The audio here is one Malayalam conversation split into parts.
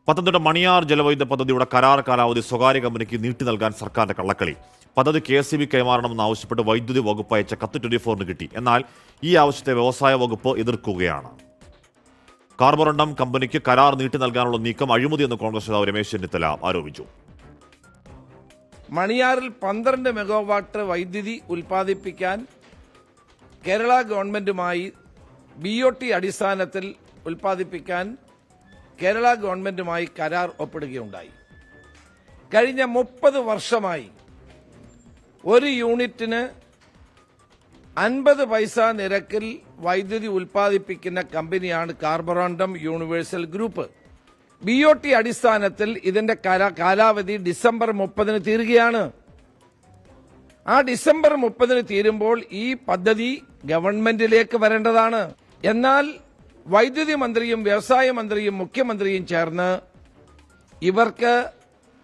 പത്തനംതിട്ട മണിയാർ ജലവൈദ്യുത പദ്ധതിയുടെ കരാർ കാലാവധി സ്വകാര്യ കമ്പനിക്ക് നീട്ടി നൽകാൻ സർക്കാരിന്റെ കള്ളക്കളി. പദ്ധതി KSEB കൈമാറണമെന്ന് ആവശ്യപ്പെട്ട് വൈദ്യുതി വകുപ്പ് അയച്ച കത്ത് 24-ന് കിട്ടി. എന്നാൽ ഈ ആവശ്യത്തെ വ്യവസായ വകുപ്പ് എതിർക്കുകയാണ്. കാർബറണ്ടം കമ്പനിക്ക് കരാർ നീട്ടി നൽകാനുള്ള നീക്കം അഴിമതിയെന്ന് കോൺഗ്രസ് നേതാവ് രമേശ് ചെന്നിത്തല ആരോപിച്ചു. മണിയാറിൽ 12 മെഗാവാട്ട് വൈദ്യുതി ഉൽപ്പാദിപ്പിക്കാൻ കേരള ഗവൺമെന്റുമായി BOT അടിസ്ഥാനത്തിൽ ഉൽപ്പാദിപ്പിക്കാൻ കേരള ഗവൺമെന്റുമായി കരാർ ഒപ്പിടുകയുണ്ടായി. കഴിഞ്ഞ 30 വർഷമായി ഒരു യൂണിറ്റിന് 50 പൈസ നിരക്കിൽ വൈദ്യുതി ഉൽപ്പാദിപ്പിക്കുന്ന കമ്പനിയാണ് കാർബറണ്ടം യൂണിവേഴ്സൽ ഗ്രൂപ്പ്. BOT അടിസ്ഥാനത്തിൽ ഇതിന്റെ കാലാവധി ഡിസംബർ 30-ന് തീരുകയാണ്. ആ ഡിസംബർ 30-ന് തീരുമ്പോൾ ഈ പദ്ധതി ഗവൺമെന്റിലേക്ക് വരേണ്ടതാണ്. എന്നാൽ വൈദ്യുതി മന്ത്രിയും വ്യവസായ മന്ത്രിയും മുഖ്യമന്ത്രിയും ചേർന്ന് ഇവർക്ക്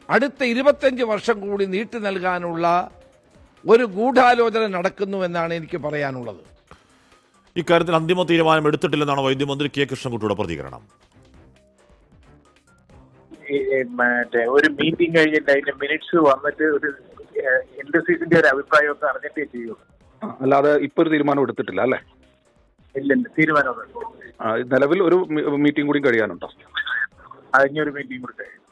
അടുത്ത 25 വർഷം കൂടി നീട്ടി നൽകാനുള്ള ഒരു ഗൂഢാലോചന നടക്കുന്നുവെന്നാണ് എനിക്ക് പറയാനുള്ളത്. ഇക്കാര്യത്തിൽ അന്തിമ തീരുമാനം എടുത്തിട്ടില്ലെന്നാണ് വൈദ്യുതി മന്ത്രി K. കൃഷ്ണൻകുട്ടിയുടെ പ്രതികരണം. ഒരു മീറ്റിംഗ് കഴിഞ്ഞിട്ട് അതിന്റെ മിനിറ്റ്സ് വന്നിട്ട് ഒരു ഇൻഡസ്ട്രീസിന്റെ ഒരു അഭിപ്രായമൊക്കെ അറിഞ്ഞിട്ടേ ചെയ്യൂ. അല്ലാതെ ഇപ്പൊ ഒരു തീരുമാനം എടുത്തിട്ടില്ല അല്ലേ? ഇല്ല, തീരുമാനം നിലവിൽ ഒരു മീറ്റിംഗ് കൂടി കഴിയാനുണ്ടോ? അതിനൊരു മീറ്റിംഗ് കൂടി കഴിയും.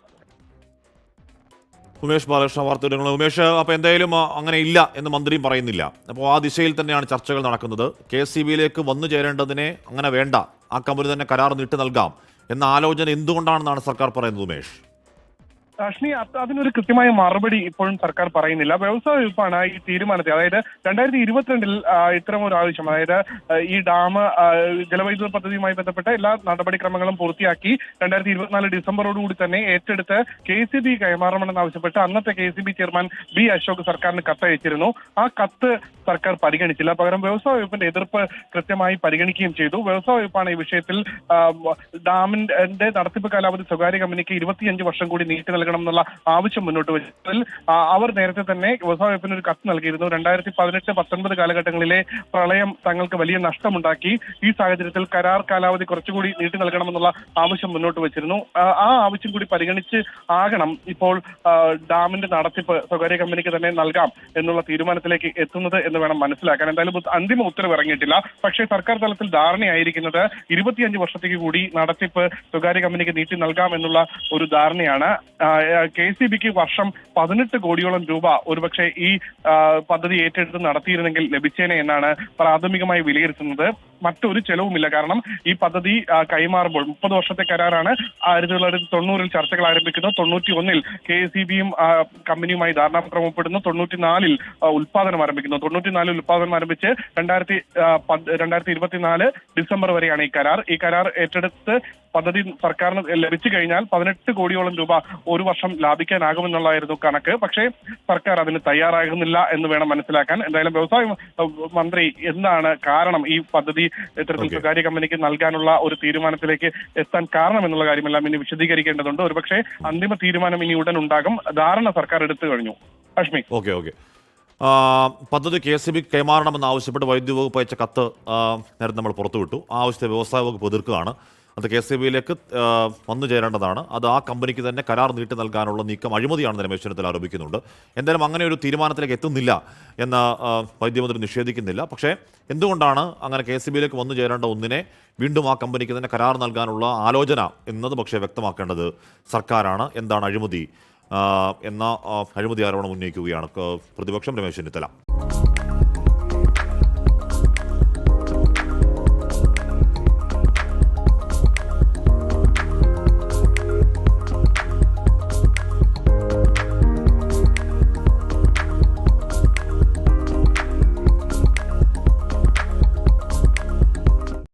ഉമേഷ് ബാലകൃഷ്ണ, വാർത്തകൾ. ഉമേഷ്, അപ്പോൾ എന്തായാലും അങ്ങനെ ഇല്ല എന്ന് മന്ത്രിയും പറയുന്നില്ല. അപ്പോൾ ആ ദിശയിൽ തന്നെയാണ് ചർച്ചകൾ നടക്കുന്നത്. KSEBയിലേക്ക് വന്നു ചേരേണ്ടതിനെ അങ്ങനെ വേണ്ട, ആ കമ്പനി തന്നെ കരാർ നീട്ടി നൽകാം എന്ന ആലോചന എന്തുകൊണ്ടാണെന്നാണ് സർക്കാർ പറയുന്നത് ഉമേഷ്? അഷ്ണി, അതിനൊരു കൃത്യമായ മറുപടി ഇപ്പോഴും സർക്കാർ പറയുന്നില്ല. വ്യവസായ വകുപ്പാണ് ഈ തീരുമാനത്തെ, അതായത് 2022-ൽ ഇത്തരം ഒരു ആവശ്യം, അതായത് ഈ ഡാം ജലവൈദ്യുത പദ്ധതിയുമായി ബന്ധപ്പെട്ട എല്ലാ നടപടിക്രമങ്ങളും പൂർത്തിയാക്കി 2024 ഡിസംബറോടുകൂടി തന്നെ ഏറ്റെടുത്ത് KSEB കൈമാറണമെന്ന് ആവശ്യപ്പെട്ട് അന്നത്തെ KSEB ചെയർമാൻ B. അശോക് സർക്കാരിന് കത്തയച്ചിരുന്നു. ആ കത്ത് സർക്കാർ പരിഗണിച്ചില്ല. പകരം വ്യവസായ വകുപ്പിന്റെ എതിർപ്പ് കൃത്യമായി പരിഗണിക്കുകയും ചെയ്തു. വ്യവസായ വകുപ്പാണ് ഈ വിഷയത്തിൽ ഡാമിന്റെ നടത്തിപ്പ് കാലാവധി സ്വകാര്യ കമ്പനിക്ക് 25 വർഷം കൂടി നീട്ടി നൽകണം എന്നുള്ള ആവശ്യം മുന്നോട്ട് വെച്ചതിൽ അവർ നേരത്തെ തന്നെ വ്യവസായ വകുപ്പിന് ഒരു കത്ത് നൽകിയിരുന്നു. 2018-19 കാലഘട്ടങ്ങളിലെ പ്രളയം തങ്ങൾക്ക് വലിയ നഷ്ടമുണ്ടാക്കി. ഈ സാഹചര്യത്തിൽ കരാർ കാലാവധി കുറച്ചുകൂടി നീട്ടി നൽകണമെന്നുള്ള ആവശ്യം മുന്നോട്ട് വെച്ചിരുന്നു. ആ ആവശ്യം കൂടി പരിഗണിച്ച് ആകണം ഇപ്പോൾ ഡാമിന്റെ നടത്തിപ്പ് സ്വകാര്യ കമ്പനിക്ക് തന്നെ നൽകാം എന്നുള്ള തീരുമാനത്തിലേക്ക് എത്തുന്നത് എന്ന് വേണം മനസ്സിലാക്കാൻ. എന്തായാലും അന്തിമ ഉത്തരവ് ഇറങ്ങിയിട്ടില്ല. പക്ഷേ സർക്കാർ തലത്തിൽ ധാരണയായിരിക്കുന്നത് 25 വർഷത്തേക്ക് കൂടി നടത്തിപ്പ് സ്വകാര്യ കമ്പനിക്ക് നീട്ടി നൽകാം എന്നുള്ള ഒരു ധാരണയാണ്. KSEBക്ക് വർഷം 18 കോടിയോളം രൂപ ഒരുപക്ഷെ ഈ പദ്ധതി ഏറ്റെടുത്ത് നടത്തിയിരുന്നെങ്കിൽ ലഭിച്ചേനെ എന്നാണ് പ്രാഥമികമായി വിലയിരുത്തുന്നത്. മറ്റൊരു ചെലവുമില്ല. കാരണം ഈ പദ്ധതി കൈമാറുമ്പോൾ 30 വർഷത്തെ കരാറാണ്. 1990-ൽ ചർച്ചകൾ ആരംഭിക്കുന്നത്. 91-ൽ KSEBയും കമ്പനിയുമായി ധാരണാപത്രം ഒപ്പിടുന്നു. 94-ൽ ഉൽപാദനം ആരംഭിക്കുന്നു. 94-ൽ ഉൽപാദനം ആരംഭിച്ച് 2024 ഡിസംബർ വരെയാണ് ഈ കരാർ. ഈ കരാർ ഏറ്റെടുത്ത് പദ്ധതി സർക്കാരിന് ലഭിച്ചു കഴിഞ്ഞാൽ 18 കോടിയോളം രൂപ ഒരു വർഷം ലാഭിക്കാനാകുമെന്നുള്ളതായിരുന്നു കണക്ക്. പക്ഷേ സർക്കാർ അതിന് തയ്യാറാകുന്നില്ല എന്ന് വേണം മനസ്സിലാക്കാൻ. എന്തായാലും വ്യവസായ മന്ത്രി എന്താണ് കാരണം ഈ പദ്ധതി ഇത്തരത്തിൽ സ്വകാര്യ കമ്പനിക്ക് നൽകാനുള്ള ഒരു തീരുമാനത്തിലേക്ക് എത്താൻ കാരണം എന്നുള്ള കാര്യമെല്ലാം ഇനി വിശദീകരിക്കേണ്ടതുണ്ട്. ഒരുപക്ഷെ അന്തിമ തീരുമാനം ഇനി ഉടൻ ഉണ്ടാകും. ധാരണ സർക്കാർ എടുത്തു കഴിഞ്ഞു. അഷ്മി, പദ്ധതി KSEB കൈമാറണമെന്ന് ആവശ്യപ്പെട്ട് വൈദ്യുതി വകുപ്പ് അയച്ച കത്ത് നേരത്തെ നമ്മൾ പുറത്തുവിട്ടു. ആ ആവശ്യത്തെ വ്യവസായ വകുപ്പ് എതിർക്കുകയാണ്. അത് KSEBയിലേക്ക് വന്നു ചേരേണ്ടതാണ്. അത് ആ കമ്പനിക്ക് തന്നെ കരാർ നീട്ടി നൽകാനുള്ള നീക്കം അഴിമതിയാണെന്ന് രമേശ് ചെന്നിത്തല ആരോപിക്കുന്നുണ്ട്. എന്തായാലും അങ്ങനെ ഒരു തീരുമാനത്തിലേക്ക് എത്തുന്നില്ല എന്ന് വൈദ്യമന്ത്രി നിഷേധിക്കുന്നില്ല. പക്ഷേ എന്തുകൊണ്ടാണ് അങ്ങനെ KSEBയിലേക്ക് വന്നു ചേരേണ്ട ഒന്നിനെ വീണ്ടും ആ കമ്പനിക്ക് തന്നെ കരാർ നൽകാനുള്ള ആലോചന എന്നത് പക്ഷേ വ്യക്തമാക്കേണ്ടത് സർക്കാരാണ്. എന്താണ് അഴിമതി എന്ന അഴിമതി ആരോപണം ഉന്നയിക്കുകയാണ് പ്രതിപക്ഷം. രമേശ് ചെന്നിത്തല.